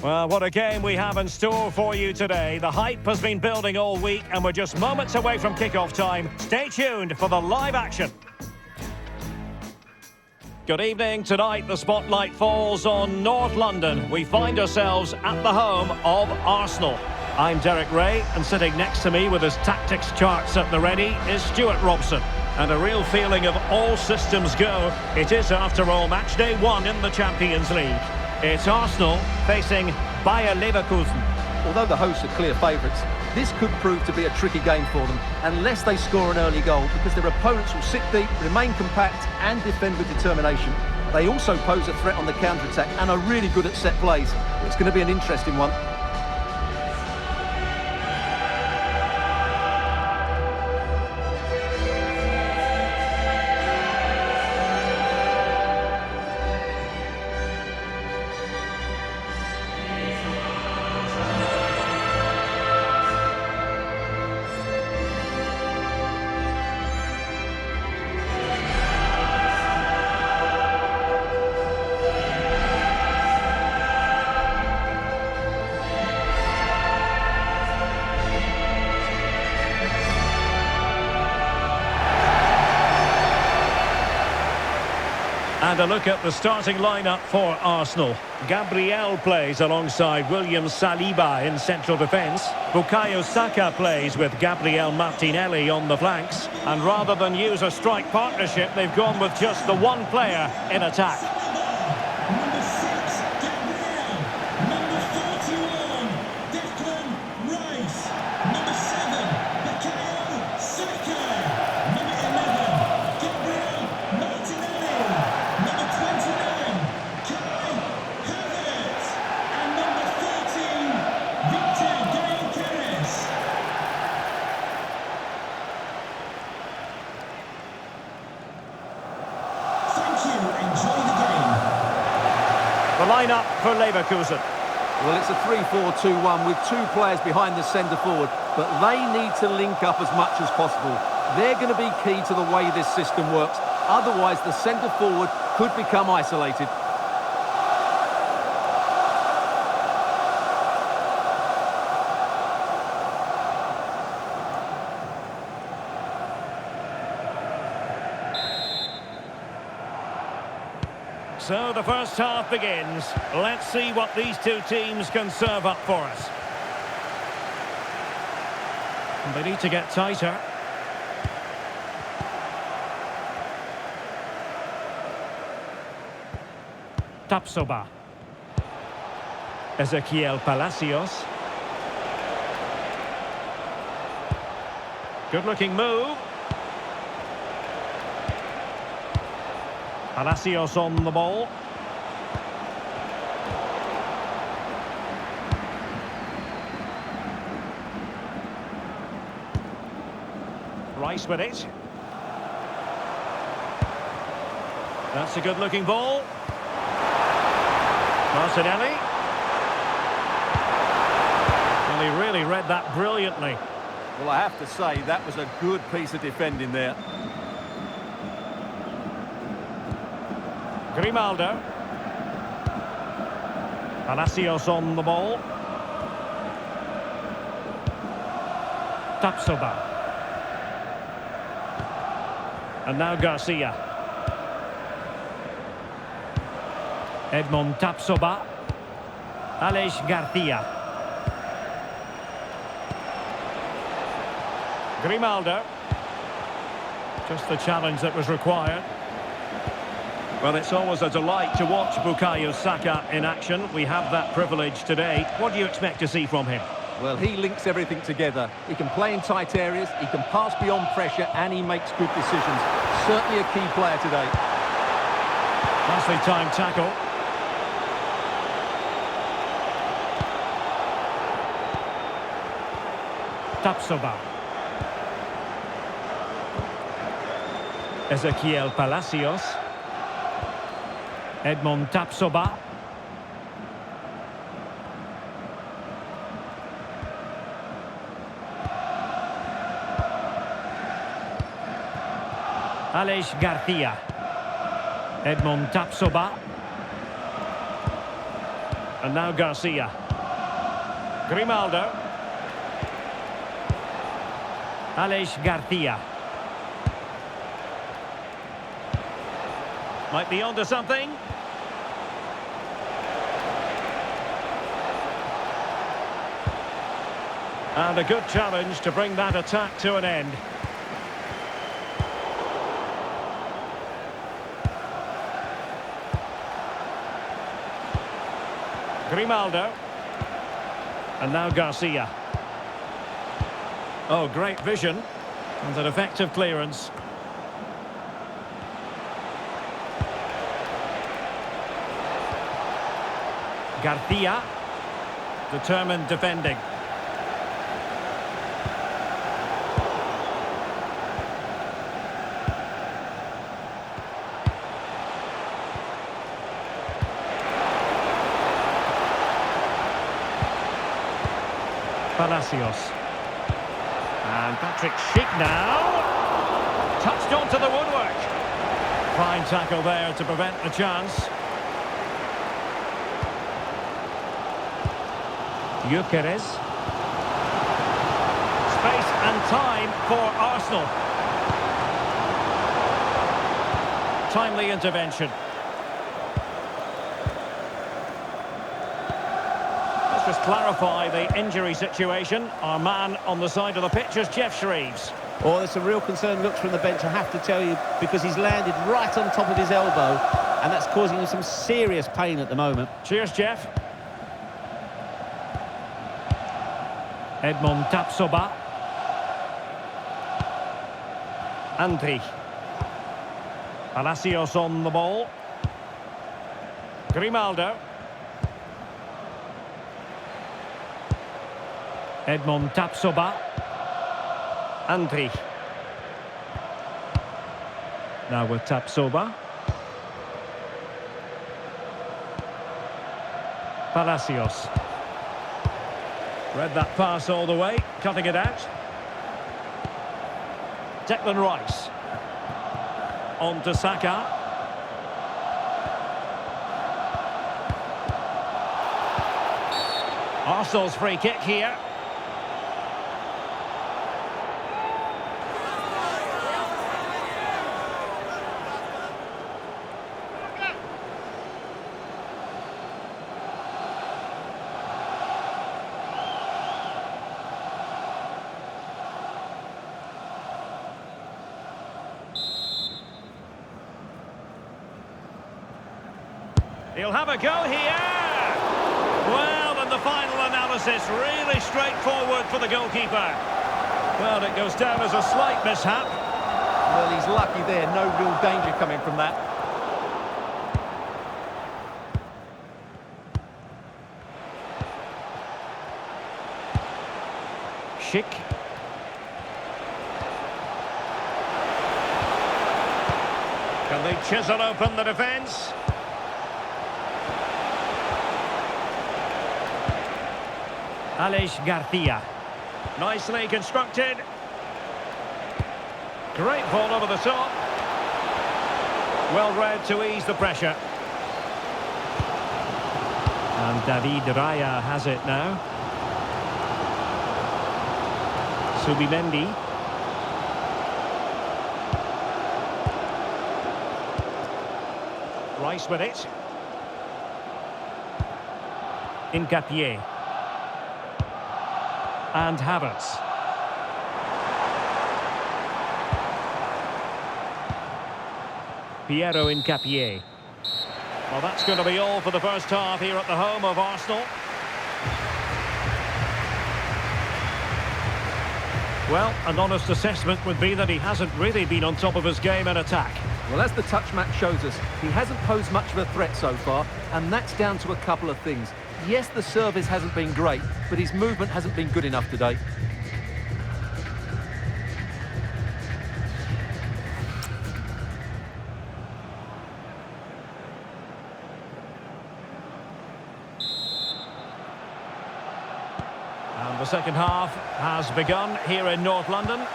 Well, what a game we have in store for you today. The hype has been building all week and we're just moments away from kickoff time. Stay tuned for the live action. Good evening. Tonight the spotlight falls on North London. We find ourselves at the home of Arsenal. I'm Derek Ray, and sitting next to me with his tactics charts at the ready is Stuart Robson. And a real feeling of all systems go. It is, after all, match day 1 in the Champions League. It's Arsenal facing Bayern Leverkusen. Although the hosts are clear favourites, this could prove to be a tricky game for them unless they score an early goal, because their opponents will sit deep, remain compact and defend with determination. They also pose a threat on the counter-attack and are really good at set plays. It's going to be an interesting one. And a look at the starting lineup for Arsenal. Gabriel plays alongside William Saliba in central defence. Bukayo Saka plays with Gabriel Martinelli on the flanks. And rather than use a strike partnership, they've gone with just the one player in attack. Number 6, Gabriel. Number 41, Declan Rice. Number 7, Bukayo Saka. Number 11, Gabriel Martinelli. Number 29, Kai Havertz. And number 13, Victor Gyökeres. Thank you. Enjoy the game. The lineup for Leverkusen. Well, it's a 3-4-2-1 with two players behind the centre forward, but they need to link up as much as possible. They're going to be key to the way this system works. Otherwise, the centre forward could become isolated. So the first half begins. Let's see what these two teams can serve up for us. And they need to get tighter. Tapsoba. Ezequiel Palacios. Good-looking move. Palacios on the ball. Rice with it. That's a good-looking ball. Martinelli. Well, he really read that brilliantly. Well, I have to say, that was a good piece of defending there. Grimaldo. Palacios on the ball. Tapsoba. And now Garcia. Edmond Tapsoba. Aleix Garcia. Grimaldo. Just the challenge that was required. Well, it's always a delight to watch Bukayo Saka in action. We have that privilege today. What do you expect to see from him? Well, he links everything together. He can play in tight areas, he can pass beyond pressure, and he makes good decisions. Certainly a key player today. Nicely timed tackle. Tapsoba. Ezequiel Palacios. Edmond Tapsoba. Aleix Garcia. Edmond Tapsoba. And now Garcia. Grimaldo. Aleix Garcia. Might be onto something. And a good challenge to bring that attack to an end. Grimaldo. And now Garcia. Oh, great vision. And an effective clearance. Garcia. Determined defending. Palacios. And Patrick Schick now. Touched onto the woodwork. Fine tackle there to prevent the chance. Gyökeres. Space and time for Arsenal. Timely intervention. Just clarify the injury situation. Our man on the side of the pitch is Jeff Shreves. Oh, there's some real concerned looks from the bench, I have to tell you, because he's landed right on top of his elbow, and that's causing him some serious pain at the moment. Cheers, Jeff. Edmond Tapsoba. Andri. Palacios on the ball. Grimaldo. Edmond Tapsoba. Andri. Now with Tapsoba. Palacios. Read that pass all the way, cutting it out. Declan Rice. On to Saka. Arsenal's free kick here. He'll have a go here. Well, and the final analysis really straightforward for the goalkeeper. Well, it goes down as a slight mishap. Well, he's lucky there. No real danger coming from that. Schick. Can they chisel open the defence? Aleix Garcia. Nicely constructed. Great ball over the top. Well read to ease the pressure. And David Raya has it now. Subimendi. Rice with it. Hincapié. And Havertz. Piero Hincapié. Well, that's going to be all for the first half here at the home of Arsenal. Well, an honest assessment would be that he hasn't really been on top of his game in attack. Well, as the touch map shows us, he hasn't posed much of a threat so far, and that's down to a couple of things. Yes, the service hasn't been great, but his movement hasn't been good enough today. And the second half has begun here in North London.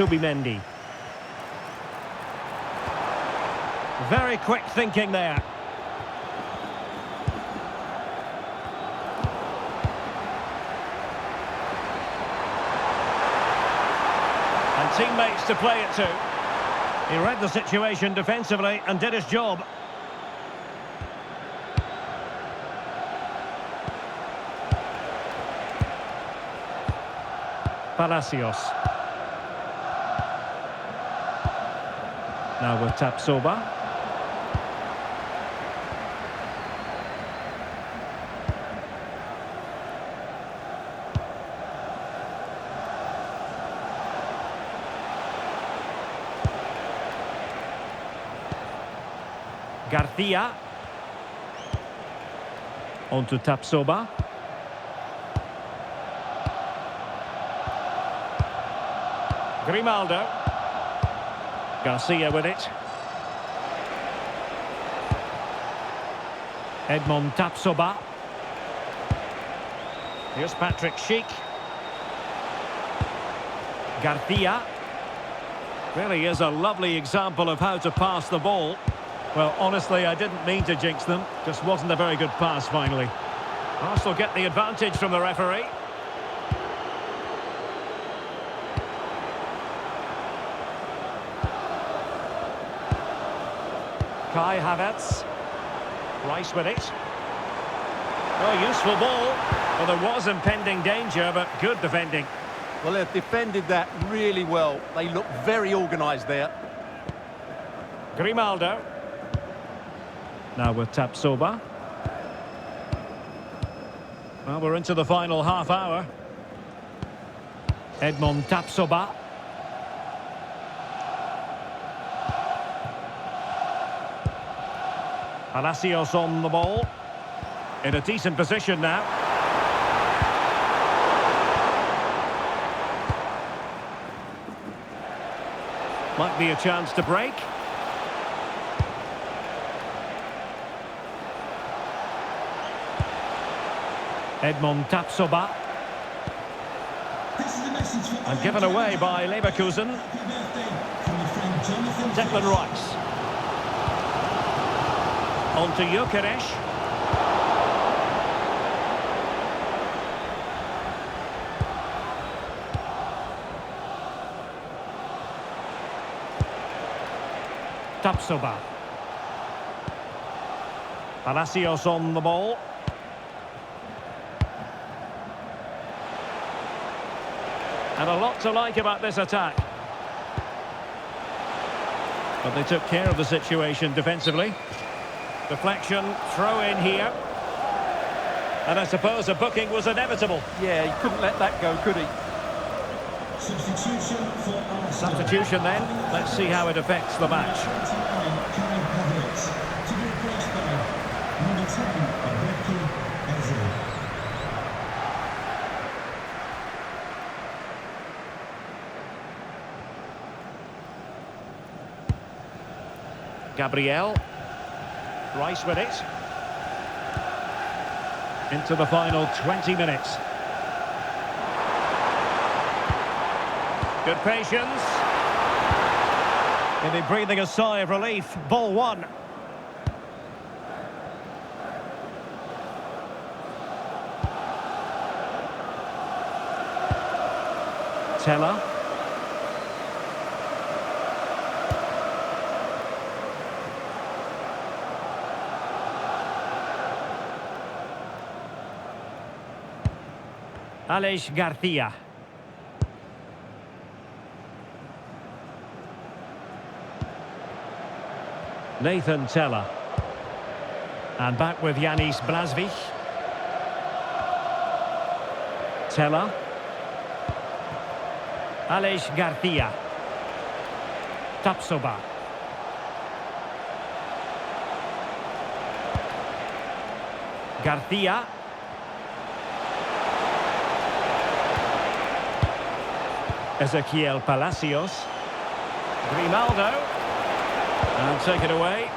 Subimendi. Very quick thinking there. And teammates to play it to. He read the situation defensively and did his job. Palacios. Now with Tapsoba. Garcia. On to Tapsoba. Grimaldo. Garcia with it. Edmond Tapsoba. Here's Patrick Schick. Garcia. Really is a lovely example of how to pass the ball. Well, honestly, I didn't mean to jinx them. Just wasn't a very good pass, finally. Arsenal get the advantage from the referee. Kai Havertz. Rice with it. Oh, useful ball. Well, there was impending danger, but good defending. Well, they've defended that really well. They look very organised there. Grimaldo. Now with Tapsoba. Well, we're into the final half hour. Edmond Tapsoba. Palacios on the ball. In a decent position now. Might be a chance to break. Edmond Tapsoba. This is a message for And given away by Leverkusen. Happy birthday from your friend Jonathan. Declan Rice. On to Gyökeres. Tapsoba. Palacios on the ball. And a lot to like about this attack. But they took care of the situation defensively. Deflection, throw in here. And I suppose a booking was inevitable. Yeah, he couldn't let that go, could he? Substitution for Arsenal. Substitution then. Let's see how it affects the match. 29, Kai Havertz, to be replaced by number 10, Becky Eze. Gabriel. Rice with it. Into the final 20 minutes. Good patience. Maybe breathing a sigh of relief. Ball one. Teller. Aleix Garcia. Nathan Teller. And back with Yanis Blasvich. Teller. Aleix Garcia. Tapsoba. Garcia. Ezequiel Palacios. Grimaldo. And take it away.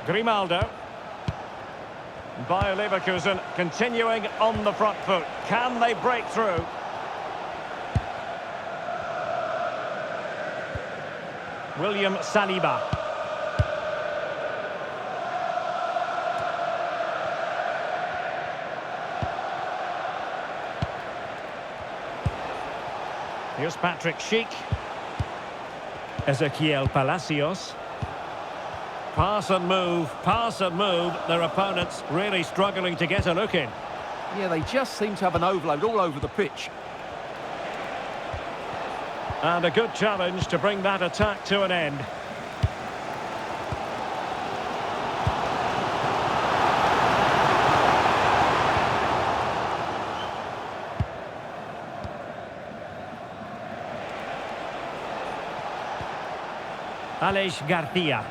Grimaldo. Bayer Leverkusen continuing on the front foot. Can they break through? William Saliba. Here's Patrick Schick. Ezequiel Palacios. Pass and move, pass and move. Their opponents really struggling to get a look in. Yeah, they just seem to have an overload all over the pitch. And a good challenge to bring that attack to an end. Aleix Garcia.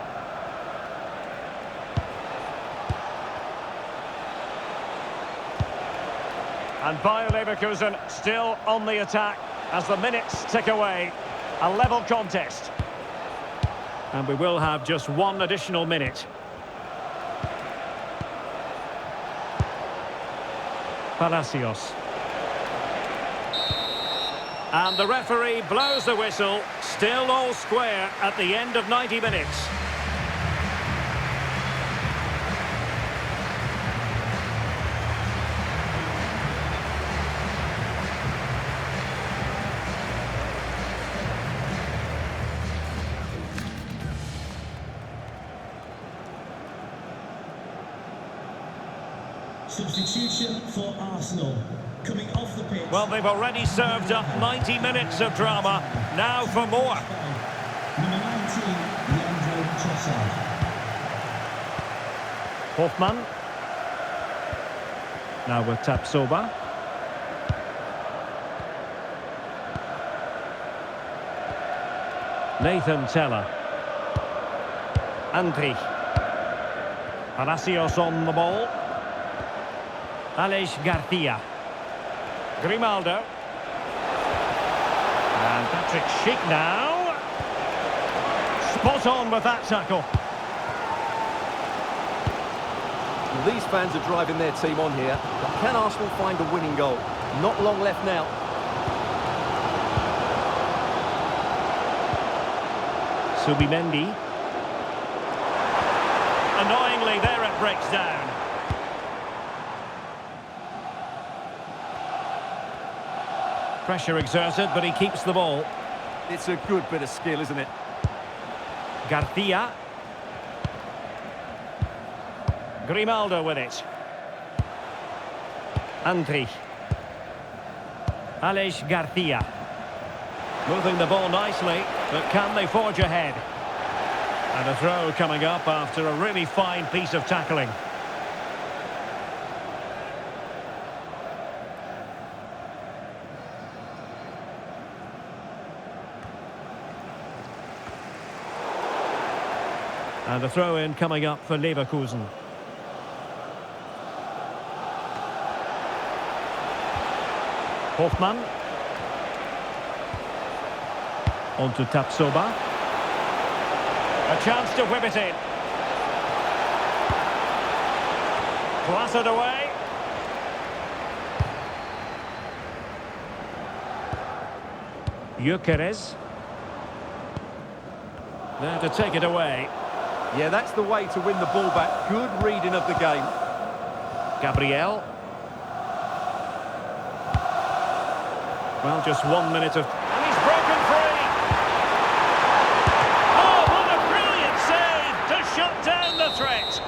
And Bayer Leverkusen still on the attack as the minutes tick away. A level contest. And we will have just one additional minute. Palacios. And the referee blows the whistle. Still all square at the end of 90 minutes. Substitution for Arsenal. Coming off the pitch. Well, they've already served up 90 minutes of drama. Now for more. Number 19, Leandro Trossard. Hoffman. Now with Tapsoba. Nathan Teller. Andri. Palacios on the ball. Aleix Garcia. Grimaldo. And Patrick Schick now. Spot on with that tackle. Well, these fans are driving their team on here, but can Arsenal find a winning goal? Not long left now. Subimendi. Annoyingly, there it breaks down. Pressure exerted, but he keeps the ball. It's a good bit of skill, isn't it? Garcia. Grimaldo with it. Andri. Aleix Garcia. Moving the ball nicely, but can they forge ahead? And a throw coming up after a really fine piece of tackling. And a throw-in coming up for Leverkusen. Hoffman. On to Tapsoba. A chance to whip it in. Clattered away. Gyökeres. There to take it away. Yeah, that's the way to win the ball back. Good reading of the game. Gabriel. Well, just 1 minute of... And he's broken free! Oh, what a brilliant save to shut down the threat!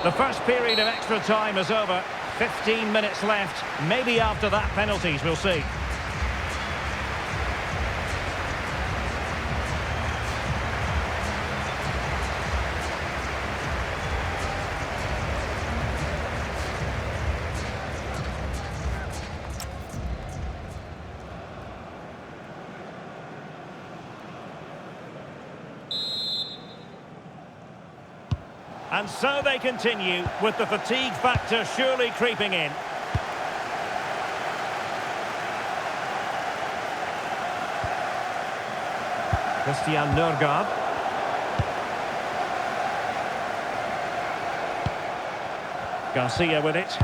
The first period of extra time is over. 15 minutes left. Maybe after that, penalties, we'll see. And so they continue, with the fatigue factor surely creeping in. Christian Nørgaard. Garcia with it.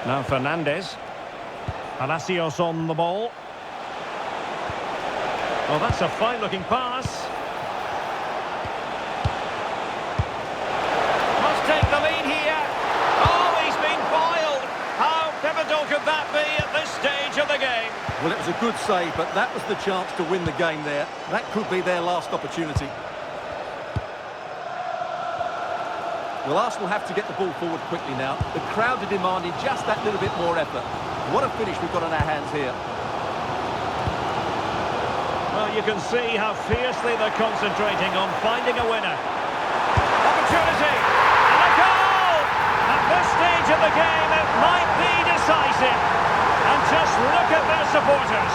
Now Fernandes. Palacios on the ball. Oh, that's a fine-looking pass. Must take the lead here. Oh, he's been foiled. How pivotal could that be at this stage of the game? Well, it was a good save, but that was the chance to win the game there. That could be their last opportunity. Well, Arsenal have to get the ball forward quickly now. The crowd are demanding just that little bit more effort. What a finish we've got on our hands here. Well, you can see how fiercely they're concentrating on finding a winner. Opportunity! And a goal! At this stage of the game, it might be decisive. And just look at their supporters.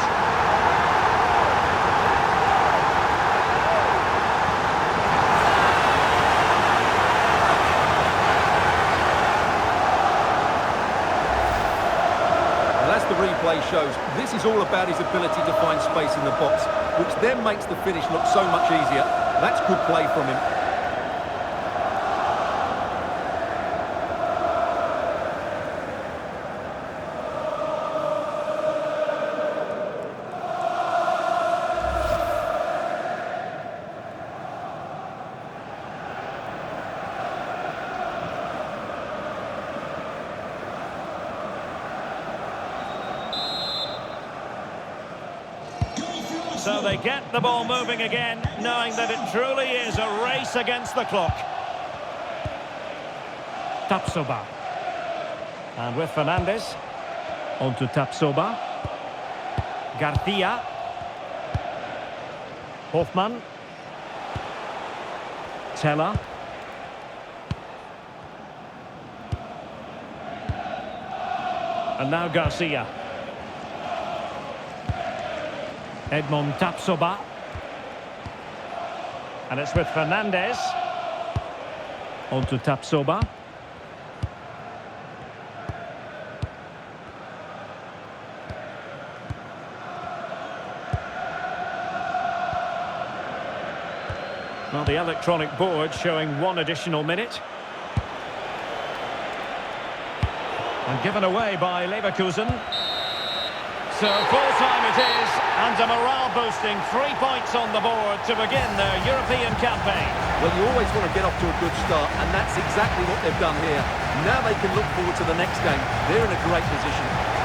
As the replay shows, this is all about his ability to find space in the box, which then makes the finish look so much easier. That's good play from him. So they get the ball moving again, knowing that it truly is a race against the clock. Tapsoba. And with Fernandes. On to Tapsoba. Garcia. Hofmann. Teller. And now Garcia. Edmond Tapsoba. And it's with Fernandes. On to Tapsoba. Well, the electronic board showing 1 additional minute. And given away by Leverkusen. So full-time it is, and a morale-boosting 3 points on the board to begin their European campaign. Well, you always want to get off to a good start, and that's exactly what they've done here. Now they can look forward to the next game. They're in a great position.